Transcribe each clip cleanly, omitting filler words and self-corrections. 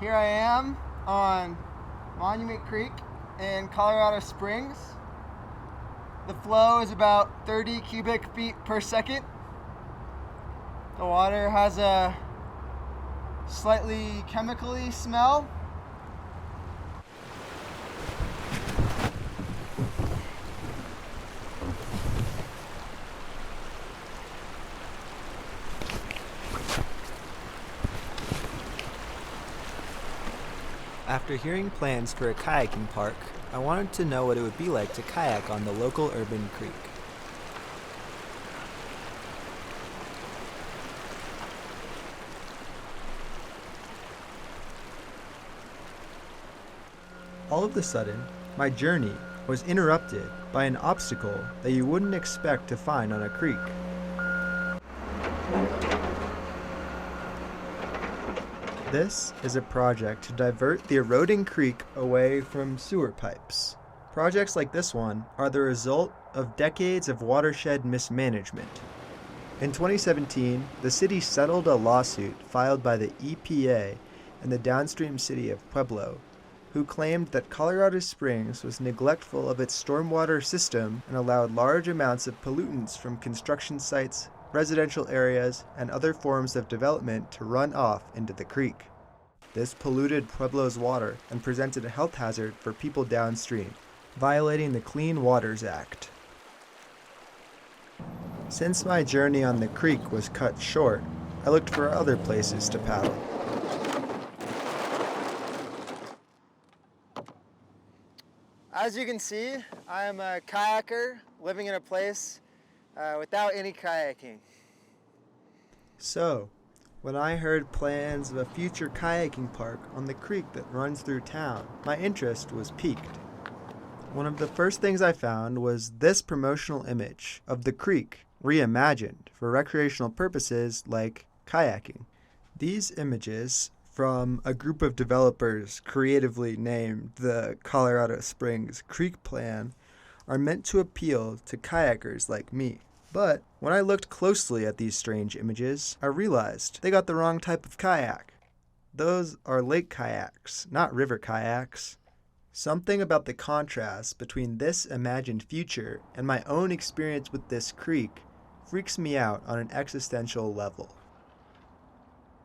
Here I am on Monument Creek in Colorado Springs. The flow is about 30 cubic feet per second. The water has a slightly chemically smell. After hearing plans for a kayaking park, I wanted to know what it would be like to kayak on the local urban creek. All of a sudden, my journey was interrupted by an obstacle that you wouldn't expect to find on a creek. This is a project to divert the eroding creek away from sewer pipes. Projects like this one are the result of decades of watershed mismanagement. In 2017, the city settled a lawsuit filed by the EPA and the downstream city of Pueblo, who claimed that Colorado Springs was neglectful of its stormwater system and allowed large amounts of pollutants from construction sites, residential areas, and other forms of development to run off into the creek. This polluted Pueblo's water and presented a health hazard for people downstream, violating the Clean Waters Act. Since my journey on the creek was cut short, I looked for other places to paddle. As you can see, I am a kayaker living in a place without any kayaking. So, when I heard plans of a future kayaking park on the creek that runs through town, my interest was piqued. One of the first things I found was this promotional image of the creek reimagined for recreational purposes like kayaking. These images, from a group of developers creatively named the Colorado Springs Creek Plan, are meant to appeal to kayakers like me. But when I looked closely at these strange images, I realized they got the wrong type of kayak. Those are lake kayaks, not river kayaks. Something about the contrast between this imagined future and my own experience with this creek freaks me out on an existential level.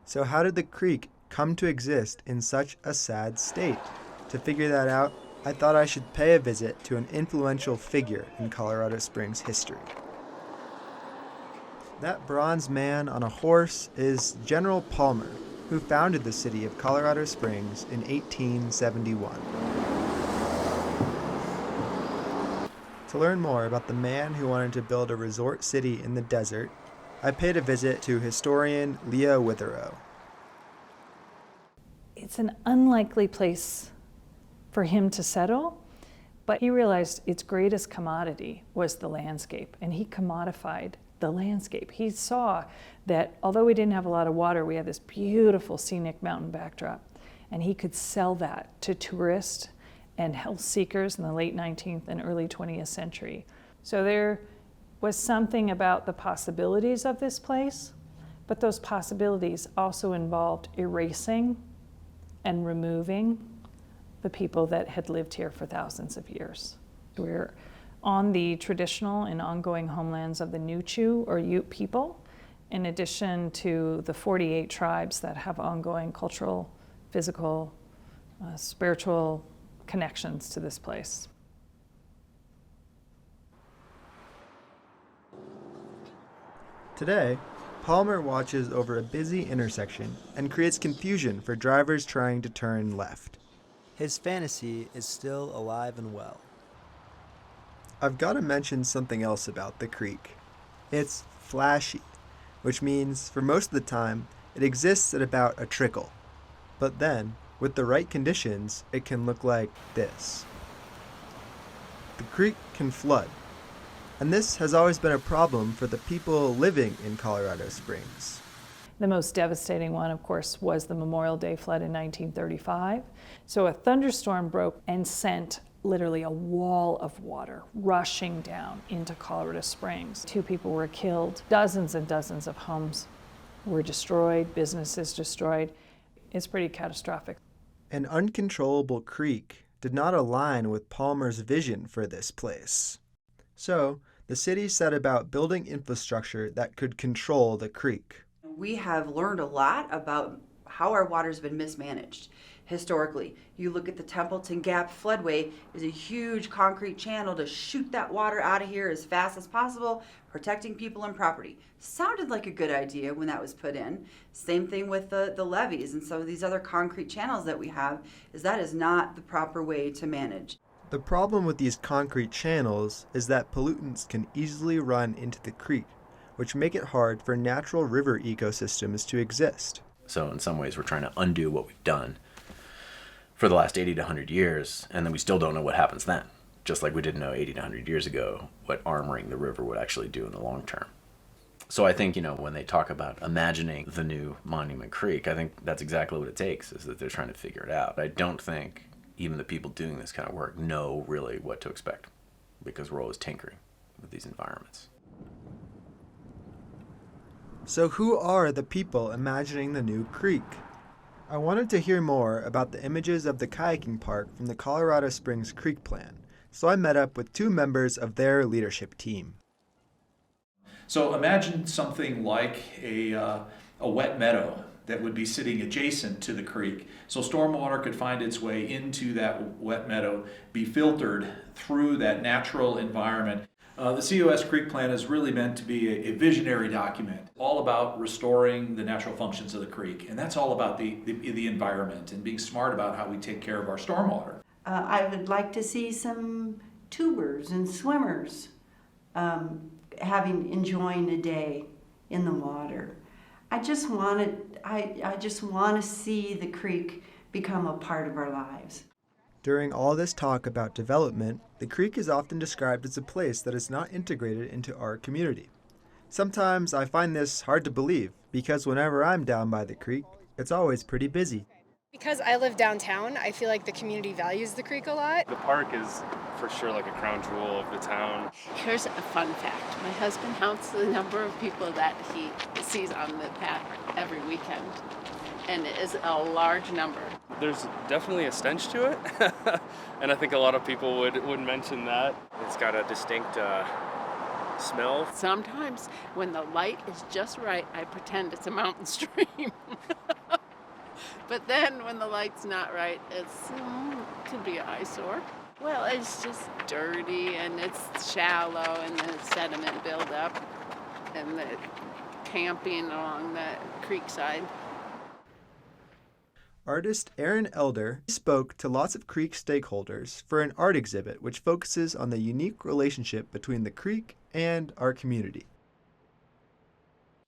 So how did the creek come to exist in such a sad state? To figure that out, I thought I should pay a visit to an influential figure in Colorado Springs history. That bronze man on a horse is General Palmer, who founded the city of Colorado Springs in 1871. To learn more about the man who wanted to build a resort city in the desert, I paid a visit to historian Leah Witherow. It's an unlikely place for him to settle, but he realized its greatest commodity was the landscape, and he commodified the landscape. He saw that although we didn't have a lot of water, we had this beautiful scenic mountain backdrop, and he could sell that to tourists and health seekers in the late 19th and early 20th century. So there was something about the possibilities of this place, but those possibilities also involved erasing and removing the people that had lived here for thousands of years. We're on the traditional and ongoing homelands of the Nuchu or Ute people, in addition to the 48 tribes that have ongoing cultural, physical, spiritual connections to this place. Today, Palmer watches over a busy intersection and creates confusion for drivers trying to turn left. His fantasy is still alive and well. I've got to mention something else about the creek. It's flashy, which means for most of the time it exists at about a trickle. But then, with the right conditions, it can look like this. The creek can flood, and this has always been a problem for the people living in Colorado Springs. The most devastating one, of course, was the Memorial Day flood in 1935. So a thunderstorm broke and sent literally a wall of water rushing down into Colorado Springs. 2 people were killed. Dozens and dozens of homes were destroyed, businesses destroyed. It's pretty catastrophic. An uncontrollable creek did not align with Palmer's vision for this place. So, the city set about building infrastructure that could control the creek. We have learned a lot about how our water's been mismanaged historically. You look at the Templeton Gap floodway is a huge concrete channel to shoot that water out of here as fast as possible, protecting people and property. Sounded like a good idea when that was put in. Same thing with the levees and some of these other concrete channels that we have, is that is not the proper way to manage. The problem with these concrete channels is that pollutants can easily run into the creek, which make it hard for natural river ecosystems to exist. So in some ways we're trying to undo what we've done for the last 80 to 100 years, and then we still don't know what happens then. Just like we didn't know 80 to 100 years ago what armoring the river would actually do in the long term. So I think, when they talk about imagining the new Monument Creek, I think that's exactly what it takes, is that they're trying to figure it out. I don't think even the people doing this kind of work know really what to expect, because we're always tinkering with these environments. So who are the people imagining the new creek? I wanted to hear more about the images of the kayaking park from the Colorado Springs Creek Plan, so I met up with 2 members of their leadership team. So imagine something like a wet meadow that would be sitting adjacent to the creek. So stormwater could find its way into that wet meadow, be filtered through that natural environment. The COS Creek Plan is really meant to be a visionary document, all about restoring the natural functions of the creek. And that's all about the environment and being smart about how we take care of our stormwater. I would like to see some tubers and swimmers enjoying a day in the water. I just want to see the creek become a part of our lives. During all this talk about development, the creek is often described as a place that is not integrated into our community. Sometimes I find this hard to believe, because whenever I'm down by the creek, it's always pretty busy. Because I live downtown, I feel like the community values the creek a lot. The park is for sure like a crown jewel of the town. Here's a fun fact. My husband counts the number of people that he sees on the path every weekend, and it is a large number. There's definitely a stench to it, and I think a lot of people would mention that. It's got a distinct smell. Sometimes when the light is just right, I pretend it's a mountain stream. But then when the light's not right, it could be an eyesore. Well, it's just dirty and it's shallow and the sediment buildup and the camping along the creek side. Artist Aaron Elder spoke to lots of creek stakeholders for an art exhibit which focuses on the unique relationship between the creek and our community.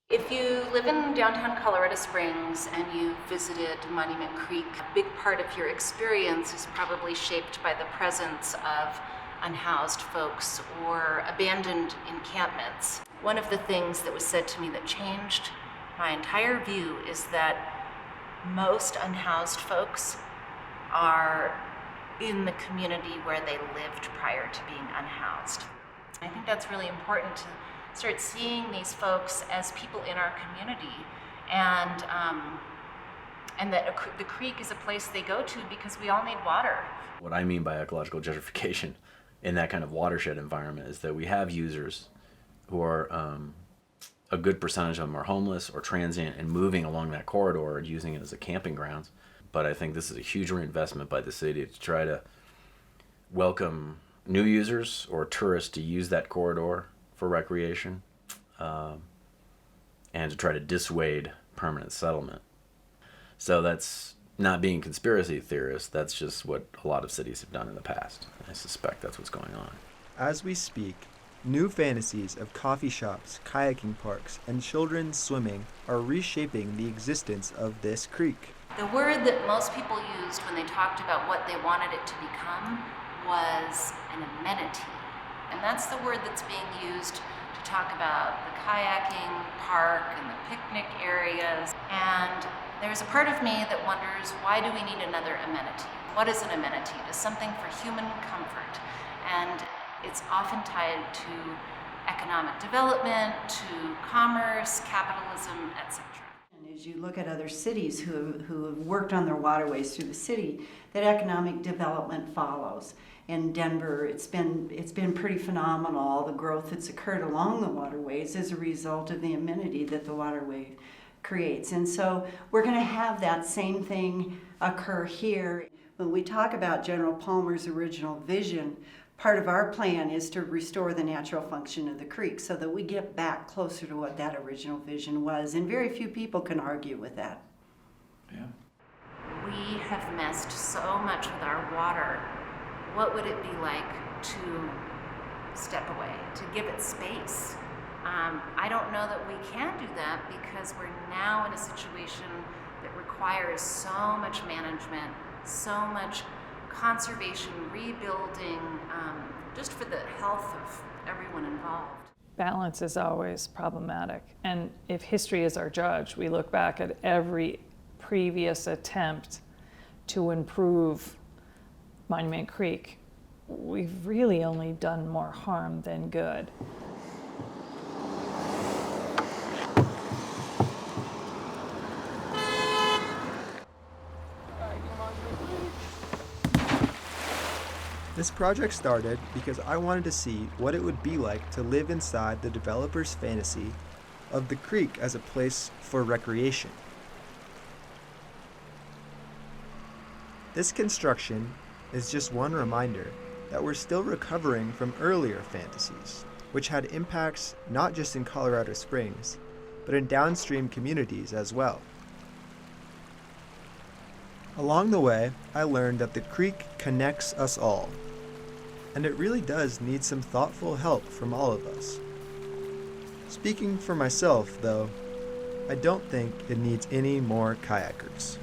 If you live in downtown Colorado Springs and you visited Monument Creek, a big part of your experience is probably shaped by the presence of unhoused folks or abandoned encampments. One of the things that was said to me that changed my entire view is that most unhoused folks are in the community where they lived prior to being unhoused. I think that's really important to start seeing these folks as people in our community, and that the creek is a place they go to because we all need water. What I mean by ecological gentrification in that kind of watershed environment is that we have users who are a good percentage of them are homeless or transient and moving along that corridor and using it as a camping grounds. But I think this is a huge reinvestment by the city to try to welcome new users or tourists to use that corridor for recreation, and to try to dissuade permanent settlement. So that's not being conspiracy theorists, that's just what a lot of cities have done in the past. I suspect that's what's going on. As we speak, new fantasies of coffee shops, kayaking parks, and children's swimming are reshaping the existence of this creek. The word that most people used when they talked about what they wanted it to become was an amenity. And that's the word that's being used to talk about the kayaking park and the picnic areas. And there's a part of me that wonders, why do we need another amenity? What is an amenity? It is something for human comfort. And it's often tied to economic development, to commerce, capitalism, etc. As you look at other cities who have worked on their waterways through the city, that economic development follows. In Denver, it's been pretty phenomenal, all the growth that's occurred along the waterways as a result of the amenity that the waterway creates. And so we're going to have that same thing occur here. When we talk about General Palmer's original vision, part of our plan is to restore the natural function of the creek so that we get back closer to what that original vision was. And very few people can argue with that. Yeah. We have messed so much with our water. What would it be like to step away, to give it space? I don't know that we can do that because we're now in a situation that requires so much management, so much conservation, rebuilding, just for the health of everyone involved. Balance is always problematic. And if history is our judge, we look back at every previous attempt to improve Monument Creek, we've really only done more harm than good. This project started because I wanted to see what it would be like to live inside the developer's fantasy of the creek as a place for recreation. This construction is just one reminder that we're still recovering from earlier fantasies, which had impacts not just in Colorado Springs, but in downstream communities as well. Along the way, I learned that the creek connects us all, and it really does need some thoughtful help from all of us. Speaking for myself, though, I don't think it needs any more kayakers.